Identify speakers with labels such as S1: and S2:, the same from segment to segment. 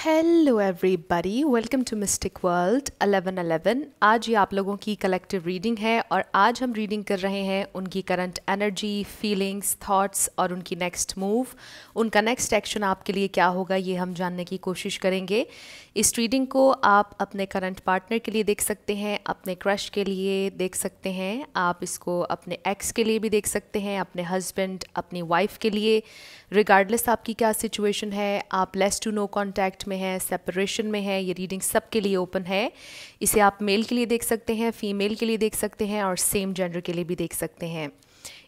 S1: Hello everybody, welcome to mystic world 1111। आज ये आप लोगों की कलेक्टिव रीडिंग है और आज हम रीडिंग कर रहे हैं उनकी करंट एनर्जी, फीलिंग्स, थॉट्स और उनकी नेक्स्ट मूव, उनका नेक्स्ट एक्शन आपके लिए क्या होगा, ये हम जानने की कोशिश करेंगे। इस रीडिंग को आप अपने करंट पार्टनर के लिए देख सकते हैं, अपने क्रश के लिए देख सकते हैं, आप इसको अपने एक्स के लिए भी देख सकते हैं, अपने हस्बैंड, अपनी वाइफ के लिए, रिगार्डलेस आपकी क्या सिचुएशन है, आप लेस टू नो कॉन्टैक्ट में हैं, सेपरेशन में हैं, ये रीडिंग सबके लिए ओपन है। इसे आप मेल के लिए देख सकते हैं, फीमेल के लिए देख सकते हैं और सेम जेंडर के लिए भी देख सकते हैं।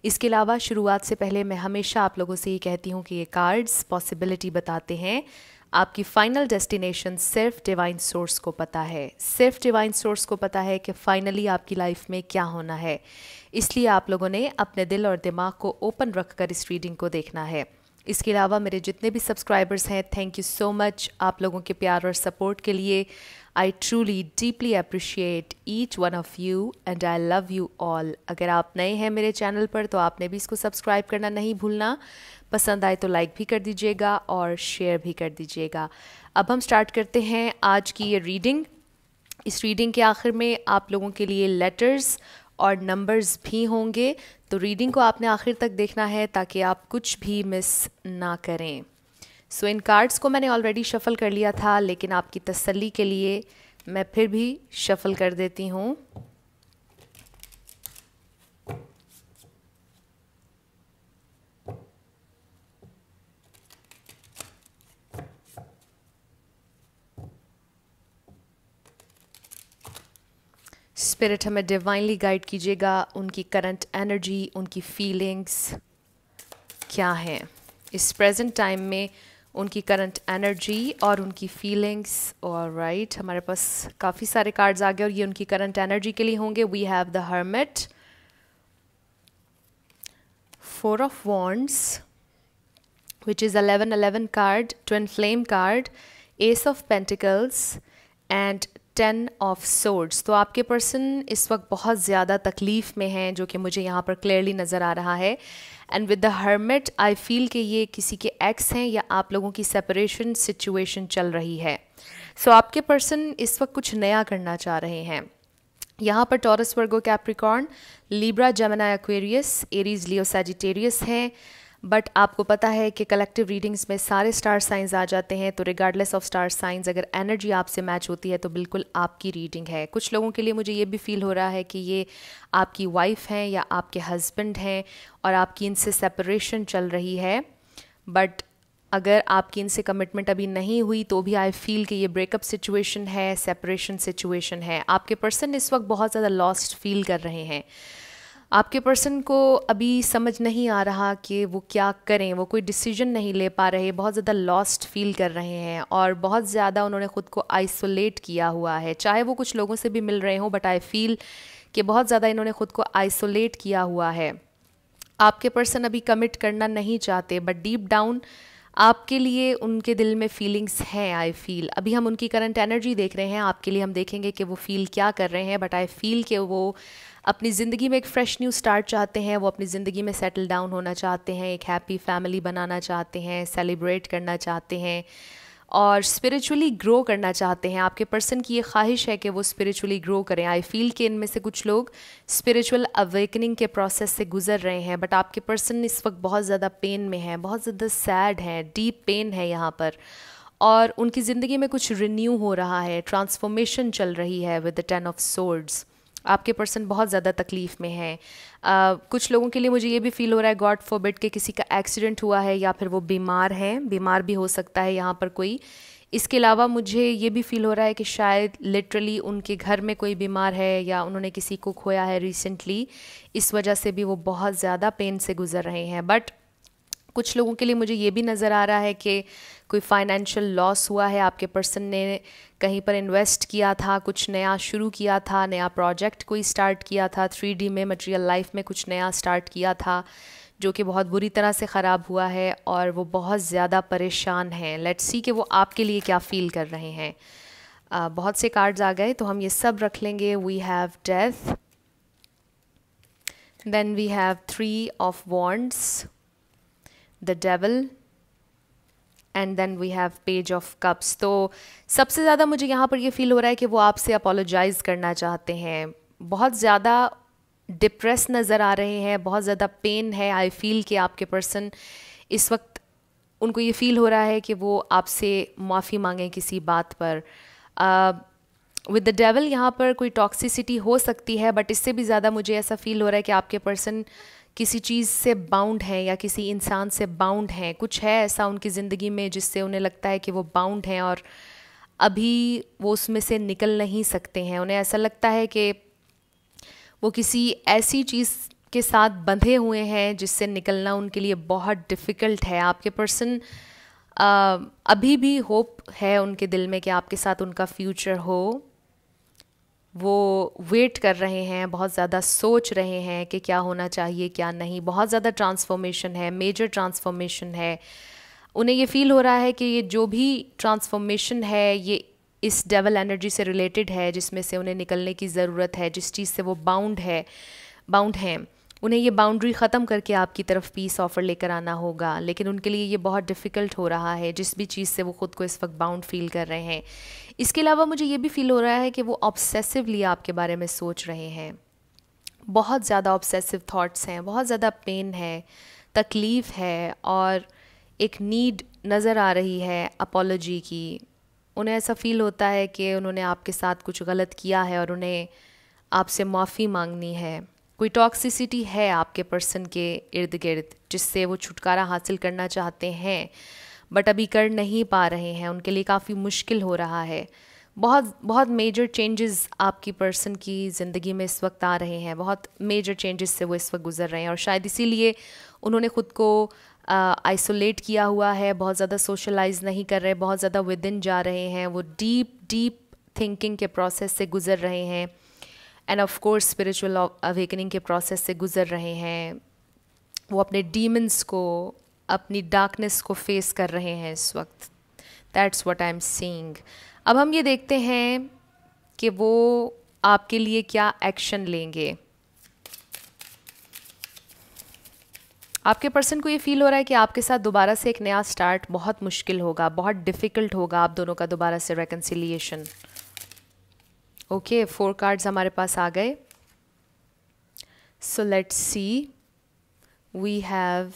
S1: इसके अलावा शुरुआत से पहले मैं हमेशा आप लोगों से ये कहती हूँ कि ये कार्ड्स पॉसिबिलिटी बताते हैं। आपकी फाइनल डेस्टिनेशन सिर्फ डिवाइन सोर्स को पता है, सिर्फ डिवाइन सोर्स को पता है कि फाइनली आपकी लाइफ में क्या होना है। इसलिए आप लोगों ने अपने दिल और दिमाग को ओपन रखकर इस रीडिंग को देखना है। इसके अलावा मेरे जितने भी सब्सक्राइबर्स हैं, थैंक यू सो मच आप लोगों के प्यार और सपोर्ट के लिए। I truly deeply appreciate each one of you and I love you all. अगर आप नए हैं मेरे चैनल पर तो आपने भी इसको सब्सक्राइब करना नहीं भूलना, पसंद आए तो लाइक भी कर दीजिएगा और शेयर भी कर दीजिएगा। अब हम स्टार्ट करते हैं आज की ये रीडिंग। इस रीडिंग के आखिर में आप लोगों के लिए लेटर्स और नंबर्स भी होंगे, तो रीडिंग को आपने आखिर तक देखना है ताकि आप कुछ भी मिस ना करें। सो इन कार्ड्स को मैंने ऑलरेडी शफ़ल कर लिया था, लेकिन आपकी तसल्ली के लिए मैं फिर भी शफ़ल कर देती हूँ। स्पिरिट हमें डिवाइनली गाइड कीजिएगा, उनकी करंट एनर्जी, उनकी फीलिंग्स क्या हैं इस प्रेजेंट टाइम में, उनकी करंट एनर्जी और उनकी फीलिंग्स। और राइट, हमारे पास काफ़ी सारे कार्ड्स आ गए और ये उनकी करंट एनर्जी के लिए होंगे। We have the hermit, 4 of wands which is 1111 card, twin flame card, ace of pentacles and 10 of swords. तो आपके पर्सन इस वक्त बहुत ज़्यादा तकलीफ़ में हैं, जो कि मुझे यहाँ पर क्लियरली नज़र आ रहा है। And with the hermit I feel कि ये किसी के एक्स हैं या आप लोगों की सेपरेशन सिचुएशन चल रही है। सो आपके पर्सन इस वक्त कुछ नया करना चाह रहे हैं। यहाँ पर Taurus, Virgo, Capricorn, Libra, Gemini, Aquarius, Aries, Leo, Sagittarius हैं। बट आपको पता है कि कलेक्टिव रीडिंग्स में सारे स्टार साइंस आ जाते हैं, तो रिगार्डलेस ऑफ स्टार साइंस अगर एनर्जी आपसे मैच होती है तो बिल्कुल आपकी रीडिंग है। कुछ लोगों के लिए मुझे ये भी फील हो रहा है कि ये आपकी वाइफ हैं या आपके हस्बैंड हैं और आपकी इनसे सेपरेशन चल रही है। बट अगर आपकी इनसे कमिटमेंट अभी नहीं हुई तो भी आई फील कि ये ब्रेकअप सिचुएशन है, सेपरेशन सिचुएशन है। आपके पर्सन इस वक्त बहुत ज़्यादा लॉस्ट फील कर रहे हैं। आपके पर्सन को अभी समझ नहीं आ रहा कि वो क्या करें, वो कोई डिसीजन नहीं ले पा रहे, बहुत ज़्यादा लॉस्ट फील कर रहे हैं और बहुत ज़्यादा उन्होंने ख़ुद को आइसोलेट किया हुआ है। चाहे वो कुछ लोगों से भी मिल रहे हों, बट आई फील कि बहुत ज़्यादा इन्होंने ख़ुद को आइसोलेट किया हुआ है। आपके पर्सन अभी कमिट करना नहीं चाहते, बट डीप डाउन आपके लिए उनके दिल में फीलिंग्स हैं। आई फील अभी हम उनकी करंट एनर्जी देख रहे हैं, आपके लिए हम देखेंगे कि वो फील क्या कर रहे हैं। बट आई फील कि वो अपनी ज़िंदगी में एक फ़्रेश न्यू स्टार्ट चाहते हैं, वो अपनी ज़िंदगी में सेटल डाउन होना चाहते हैं, एक हैप्पी फैमिली बनाना चाहते हैं, सेलिब्रेट करना चाहते हैं और स्पिरिचुअली ग्रो करना चाहते हैं। आपके पर्सन की ये ख्वाहिश है कि वो स्पिरिचुअली ग्रो करें। आई फील कि इनमें से कुछ लोग स्पिरिचुअल अवेकनिंग के प्रोसेस से गुजर रहे हैं, बट आपके पर्सन इस वक्त बहुत ज़्यादा पेन में है, बहुत ज़्यादा सैड है, डीप पेन है यहाँ पर। और उनकी ज़िंदगी में कुछ रिन्यू हो रहा है, ट्रांसफॉर्मेशन चल रही है विद द 10 ऑफ सोर्ड्स। आपके पर्सन बहुत ज़्यादा तकलीफ़ में हैं। कुछ लोगों के लिए मुझे ये भी फील हो रहा है, गॉड फॉरबिड, कि किसी का एक्सीडेंट हुआ है या फिर वो बीमार हैं, बीमार भी हो सकता है यहाँ पर कोई। इसके अलावा मुझे ये भी फील हो रहा है कि शायद लिटरली उनके घर में कोई बीमार है या उन्होंने किसी को खोया है रिसेंटली, इस वजह से भी वो बहुत ज़्यादा पेन से गुजर रहे हैं। बट कुछ लोगों के लिए मुझे ये भी नज़र आ रहा है कि कोई फाइनेंशियल लॉस हुआ है, आपके पर्सन ने कहीं पर इन्वेस्ट किया था, कुछ नया शुरू किया था, नया प्रोजेक्ट कोई स्टार्ट किया था, 3D में मटेरियल लाइफ में कुछ नया स्टार्ट किया था, जो कि बहुत बुरी तरह से ख़राब हुआ है और वो बहुत ज़्यादा परेशान हैं। लेट्स सी कि वो आपके लिए क्या फ़ील कर रहे हैं। बहुत से कार्ड्स आ गए तो हम ये सब रख लेंगे। We have death, then we have 3 of wands, the devil, and then we have page of cups. तो सबसे ज़्यादा मुझे यहाँ पर ये फील हो रहा है कि वो आपसे अपोलोजाइज़ करना चाहते हैं, बहुत ज़्यादा डिप्रेस नज़र आ रहे हैं, बहुत ज़्यादा पेन है। आई फील कि आपके पर्सन इस वक्त उनको ये फ़ील हो रहा है कि वो आपसे माफ़ी मांगें किसी बात पर। विद द डेविल यहाँ पर कोई टॉक्सिसिटी हो सकती है, बट इससे भी ज़्यादा मुझे ऐसा फ़ील हो रहा है कि आपके पर्सन किसी चीज़ से बाउंड हैं या किसी इंसान से बाउंड हैं। कुछ है ऐसा उनकी ज़िंदगी में जिससे उन्हें लगता है कि वो बाउंड हैं और अभी वो उसमें से निकल नहीं सकते हैं। उन्हें ऐसा लगता है कि वो किसी ऐसी चीज़ के साथ बंधे हुए हैं जिससे निकलना उनके लिए बहुत डिफ़िकल्ट है। आपके पर्सन अभी भी होप है उनके दिल में कि आपके साथ उनका फ्यूचर हो। वो वेट कर रहे हैं, बहुत ज़्यादा सोच रहे हैं कि क्या होना चाहिए क्या नहीं। बहुत ज़्यादा ट्रांसफॉर्मेशन है, मेजर ट्रांसफॉर्मेशन है। उन्हें ये फील हो रहा है कि ये जो भी ट्रांसफॉर्मेशन है ये इस डेवल एनर्जी से रिलेटेड है, जिसमें से उन्हें निकलने की ज़रूरत है, जिस चीज़ से वो बाउंड हैं। उन्हें ये बाउंड्री ख़त्म करके आपकी तरफ पीस ऑफ़र लेकर आना होगा, लेकिन उनके लिए ये बहुत डिफ़िकल्ट हो रहा है जिस भी चीज़ से वो ख़ुद को इस वक्त बाउंड फील कर रहे हैं। इसके अलावा मुझे ये भी फील हो रहा है कि वो ऑब्सेसिवली आपके बारे में सोच रहे हैं। बहुत ज़्यादा ऑब्सेसिव थॉट्स हैं, बहुत ज़्यादा पेन है, तकलीफ़ है और एक नीड नज़र आ रही है अपॉलॉजी की। उन्हें ऐसा फ़ील होता है कि उन्होंने आपके साथ कुछ गलत किया है और उन्हें आपसे माफ़ी मांगनी है। कोई टॉक्सिसिटी है आपके पर्सन के इर्द गिर्द जिससे वो छुटकारा हासिल करना चाहते हैं, बट अभी कर नहीं पा रहे हैं। उनके लिए काफ़ी मुश्किल हो रहा है। बहुत बहुत मेजर चेंजेस आपकी पर्सन की ज़िंदगी में इस वक्त आ रहे हैं, बहुत मेजर चेंजेस से वो इस वक्त गुज़र रहे हैं और शायद इसीलिए उन्होंने ख़ुद को आइसोलेट किया हुआ है, बहुत ज़्यादा सोशलाइज नहीं कर रहे, बहुत ज़्यादा विद इन जा रहे हैं। वो डीप थिंकिंग के प्रोसेस से गुज़र रहे हैं end of course spiritual awakening के प्रोसेस से गुज़र रहे हैं। वो अपने डीमंस को, अपनी डार्कनेस को फेस कर रहे हैं इस वक्त। That's what I am seeing. अब हम ये देखते हैं कि वो आपके लिए क्या एक्शन लेंगे। आपके पर्सन को ये फील हो रहा है कि आपके साथ दोबारा से एक नया स्टार्ट बहुत मुश्किल होगा, बहुत डिफ़िकल्ट होगा आप दोनों का दोबारा से रेकन्सिलिएशन। ओके, 4 कार्ड्स हमारे पास आ गए। So let's see, we have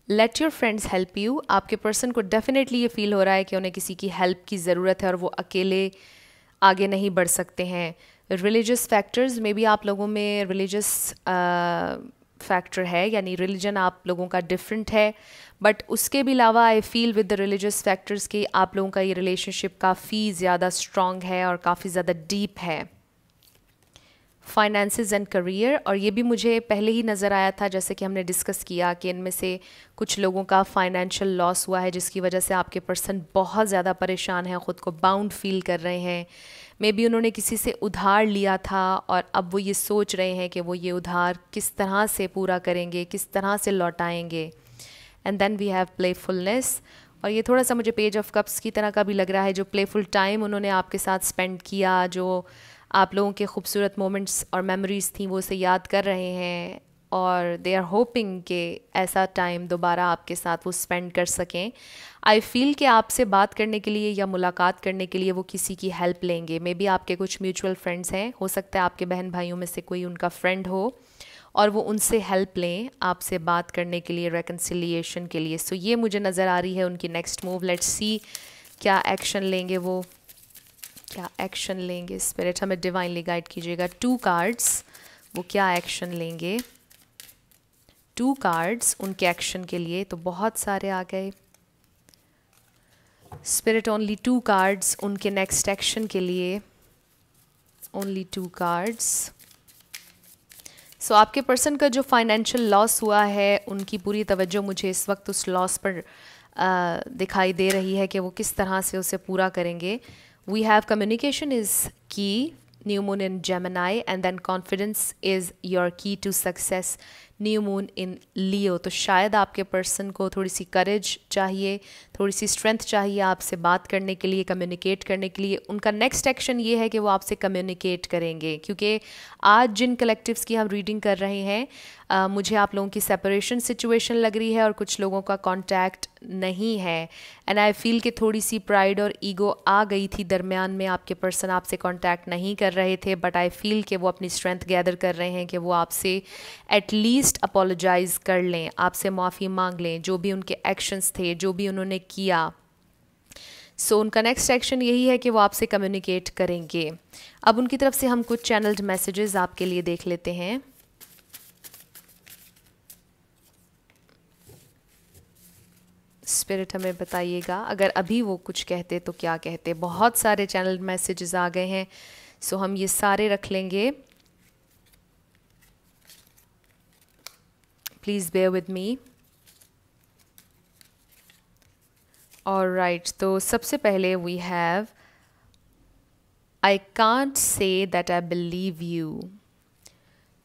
S1: let your friends help you. आपके पर्सन को डेफिनेटली ये फील हो रहा है कि उन्हें किसी की हेल्प की ज़रूरत है और वो अकेले आगे नहीं बढ़ सकते हैं। रिलीजियस फैक्टर्स, मे बी आप लोगों में रिलीजियस फैक्टर है, यानी रिलीजन आप लोगों का डिफरेंट है, बट उसके भी अलावा I feel with the religious factors कि आप लोगों का ये रिलेशनशिप काफ़ी ज़्यादा स्ट्रॉन्ग है और काफ़ी ज़्यादा डीप है। फाइनेंसेस एंड करियर, और ये भी मुझे पहले ही नज़र आया था जैसे कि हमने डिस्कस किया कि इनमें से कुछ लोगों का फाइनेंशियल लॉस हुआ है जिसकी वजह से आपके पर्सन बहुत ज़्यादा परेशान हैं, ख़ुद को बाउंड फील कर रहे हैं। मे बी उन्होंने किसी से उधार लिया था और अब वो ये सोच रहे हैं कि वो ये उधार किस तरह से पूरा करेंगे, किस तरह से लौटाएंगे। And then we have playfulness, और ये थोड़ा सा मुझे पेज ऑफ कप्स की तरह का भी लग रहा है। जो प्लेफुल टाइम उन्होंने आपके साथ स्पेंड किया, जो आप लोगों के खूबसूरत मोमेंट्स और मेमोरीज़ थी, वो उसे याद कर रहे हैं और दे आर होपिंग कि ऐसा टाइम दोबारा आपके साथ वो स्पेंड कर सकें। आई फील कि आपसे बात करने के लिए या मुलाकात करने के लिए वो किसी की हेल्प लेंगे। मे बी आपके कुछ म्यूचुअल फ्रेंड्स हैं, हो सकता है आपके बहन भाइयों में से कोई उनका फ्रेंड हो और वो उनसे हेल्प लें आपसे बात करने के लिए, रेकन्सिलिएशन के लिए। सो ये मुझे नज़र आ रही है उनकी नेक्स्ट मूव। लेट्स सी क्या एक्शन लेंगे वो, क्या एक्शन लेंगे। स्पिरिट हमें डिवाइनली गाइड कीजिएगा। 2 कार्ड्स, वो क्या एक्शन लेंगे। 2 कार्ड्स उनके एक्शन के लिए, तो बहुत सारे आ गए। स्पिरिट ओनली 2 कार्ड्स उनके नेक्स्ट एक्शन के लिए, ओनली 2 कार्ड्स। सो आपके पर्सन का जो फाइनेंशियल लॉस हुआ है, उनकी पूरी तवज्जो मुझे इस वक्त उस लॉस पर दिखाई दे रही है कि वो किस तरह से उसे पूरा करेंगे। We have communication is key, new moon in Gemini, and then confidence is your key to success. New moon in Leo. तो शायद आपके पर्सन को थोड़ी सी करेज चाहिए, थोड़ी सी स्ट्रेंथ चाहिए आपसे बात करने के लिए, कम्युनिकेट करने के लिए। उनका नेक्स्ट एक्शन ये है कि वो आपसे कम्युनिकेट करेंगे, क्योंकि आज जिन कलेक्टिव्स की हम रीडिंग कर रहे हैं मुझे आप लोगों की सेपरेशन सिचुएशन लग रही है और कुछ लोगों का कांटेक्ट नहीं है। एंड आई फील कि थोड़ी सी प्राइड और ईगो आ गई थी दरमियान में, आपके पर्सन आपसे कांटेक्ट नहीं कर रहे थे, बट आई फील कि वो अपनी स्ट्रेंथ गैदर कर रहे हैं कि वो आपसे एटलीस्ट अपोलोजाइज़ कर लें, आपसे माफ़ी मांग लें जो भी उनके एक्शंस थे, जो भी उन्होंने किया। सो उनका नेक्स्ट एक्शन यही है कि वो आपसे कम्युनिकेट करेंगे। अब उनकी तरफ से हम कुछ चैनल्ड मैसेजेस आपके लिए देख लेते हैं। स्पिरिट हमें बताइएगा अगर अभी वो कुछ कहते तो क्या कहते। बहुत सारे चैनल मैसेजेस आ गए हैं, सो हम ये सारे रख लेंगे। Please bear with me. Alright, तो सबसे पहले we have I can't say that I believe you.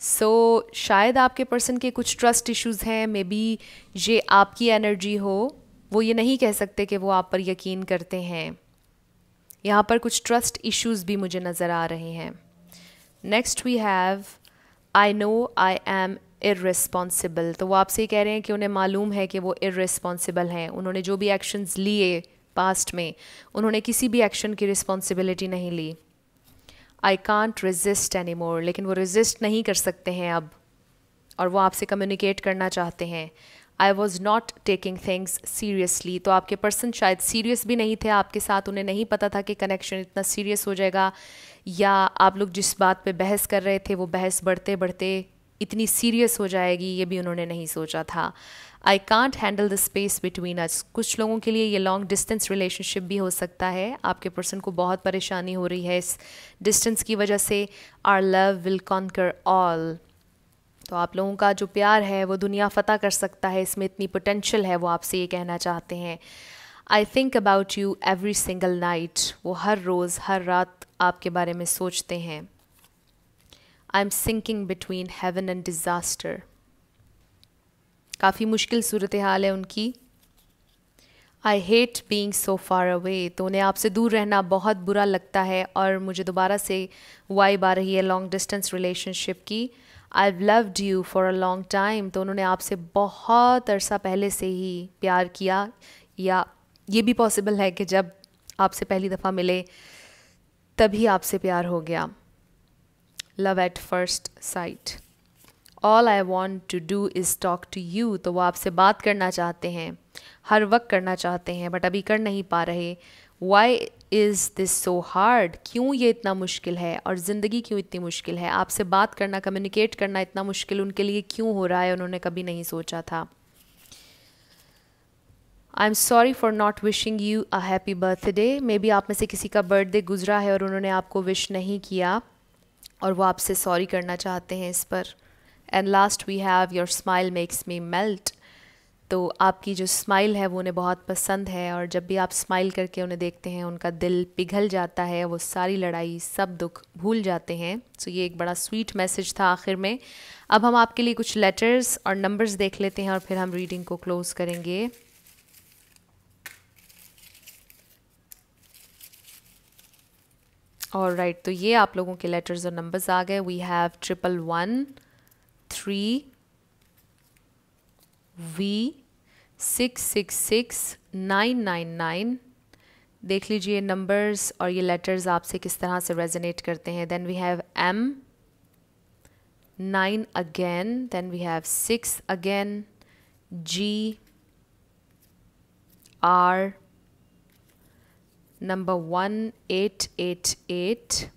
S1: So शायद आपके पर्सन के कुछ ट्रस्ट इश्यूज़ हैं, मे बी ये आपकी एनर्जी हो, वो ये नहीं कह सकते कि वो आप पर यकीन करते हैं। यहाँ पर कुछ ट्रस्ट इश्यूज़ भी मुझे नज़र आ रहे हैं। Next we have I know I am irresponsible. तो वो आपसे कह रहे हैं कि उन्हें मालूम है कि वो इर्रेस्पॉन्सिबल हैं। उन्होंने जो भी एक्शंस लिए पास्ट में, उन्होंने किसी भी एक्शन की रिस्पॉन्सिबिलिटी नहीं ली। I can't resist any more, लेकिन वो रेजिस्ट नहीं कर सकते हैं अब, और वो आपसे कम्युनिकेट करना चाहते हैं। I was not taking things seriously. तो आपके पर्सन शायद सीरियस भी नहीं थे आपके साथ, उन्हें नहीं पता था कि कनेक्शन इतना सीरियस हो जाएगा, या आप लोग जिस बात पे बहस कर रहे थे वो बहस बढ़ते बढ़ते इतनी सीरियस हो जाएगी, ये भी उन्होंने नहीं सोचा था। I can't handle the space between us. कुछ लोगों के लिए ये लॉन्ग डिस्टेंस रिलेशनशिप भी हो सकता है। आपके पर्सन को बहुत परेशानी हो रही है इस डिस्टेंस की वजह से। Our love will conquer all. तो आप लोगों का जो प्यार है वो दुनिया फ़तह कर सकता है, इसमें इतनी पोटेंशियल है, वो आपसे ये कहना चाहते हैं। I think about you every single night. वो हर रोज़ हर रात आपके बारे में सोचते हैं। I am sinking between heaven and disaster. काफ़ी मुश्किल सूरत हाल है उनकी। I hate being so far away. तो उन्हें आपसे दूर रहना बहुत बुरा लगता है, और मुझे दोबारा से वाइब आ रही है लॉन्ग डिस्टेंस रिलेशनशिप की। I've loved you for a long time। तो उन्होंने आपसे बहुत अरसा पहले से ही प्यार किया, या ये भी पॉसिबल है कि जब आपसे पहली दफ़ा मिले तभी आपसे प्यार हो गया। Love at first sight. All I want to do is talk to you. तो वो आपसे बात करना चाहते हैं, हर वक्त करना चाहते हैं, बट अभी कर नहीं पा रहे। Why is this so hard. क्यों ये इतना मुश्किल है, और ज़िंदगी क्यों इतनी मुश्किल है। आपसे बात करना, कम्युनिकेट करना इतना मुश्किल उनके लिए क्यों हो रहा है, उन्होंने कभी नहीं सोचा था। I am sorry for not wishing you a happy birthday. May be आप में से किसी का बर्थडे गुजरा है और उन्होंने आपको विश नहीं किया, और वो आपसे सॉरी करना चाहते हैं इस पर। And last we have your smile makes me melt. तो आपकी जो स्माइल है वो उन्हें बहुत पसंद है, और जब भी आप स्माइल करके उन्हें देखते हैं उनका दिल पिघल जाता है, वो सारी लड़ाई सब दुख भूल जाते हैं। सो ये एक बड़ा स्वीट मैसेज था आखिर में। अब हम आपके लिए कुछ लेटर्स और नंबर्स देख लेते हैं और फिर हम रीडिंग को क्लोज करेंगे। ऑलराइट, तो ये आप लोगों के लेटर्स और नंबर्स आ गए। We have 111 3 V 666 999। देख लीजिए नंबर्स और ये लेटर्स आपसे किस तरह से रेजोनेट करते हैं। Then we have M 9 again, then we have 6 again, G R number 1888,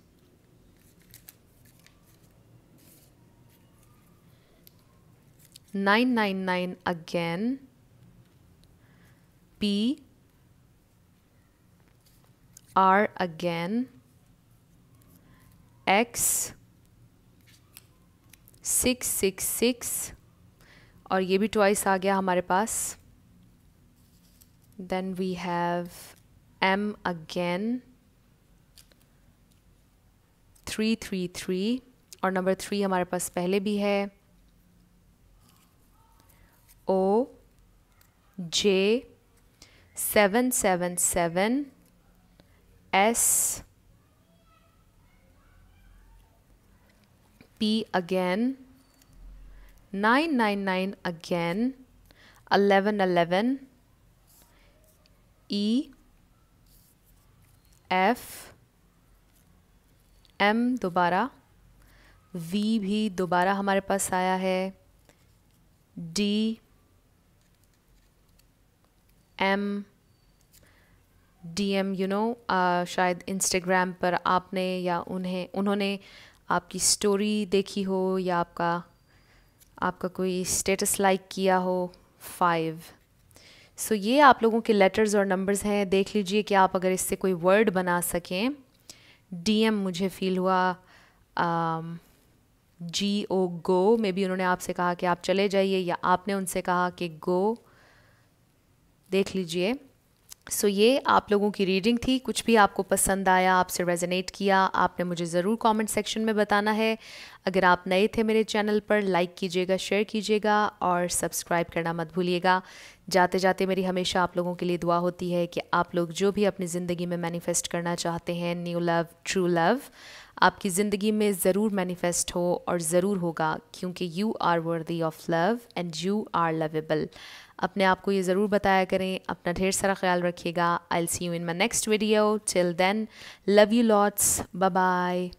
S1: 999 again, P R again, X 666, और ये भी ट्वाइस आ गया हमारे पास। Then we have M again 333, और नंबर 3 हमारे पास पहले भी है। O J 777 S P again 999 again 1111 E F M दोबारा V भी दोबारा हमारे पास आया है D M DM शायद इंस्टाग्राम पर आपने या उन्होंने आपकी स्टोरी देखी हो या आपका कोई स्टेटस लाइक किया हो 5। सो ये आप लोगों के लेटर्स और नंबर्स हैं। देख लीजिए कि आप अगर इससे कोई वर्ड बना सकें। DM मुझे फ़ील हुआ GO गो, मे बी उन्होंने आपसे कहा कि आप चले जाइए या आपने उनसे कहा कि गो। देख लीजिए। सो ये आप लोगों की रीडिंग थी। कुछ भी आपको पसंद आया, आपसे रेजोनेट किया, आपने मुझे ज़रूर कमेंट सेक्शन में बताना है। अगर आप नए थे मेरे चैनल पर, लाइक कीजिएगा, शेयर कीजिएगा और सब्सक्राइब करना मत भूलिएगा। जाते जाते मेरी हमेशा आप लोगों के लिए दुआ होती है कि आप लोग जो भी अपनी ज़िंदगी में मैनिफेस्ट करना चाहते हैं, न्यू लव, ट्रू लव, आपकी ज़िंदगी में ज़रूर मैनिफेस्ट हो और ज़रूर होगा, क्योंकि you are worthy of love and you are lovable. अपने आप को ये ज़रूर बताया करें। अपना ढेर सारा ख्याल रखिएगा। I will see you in my next video. Till then, love you lots, bye bye.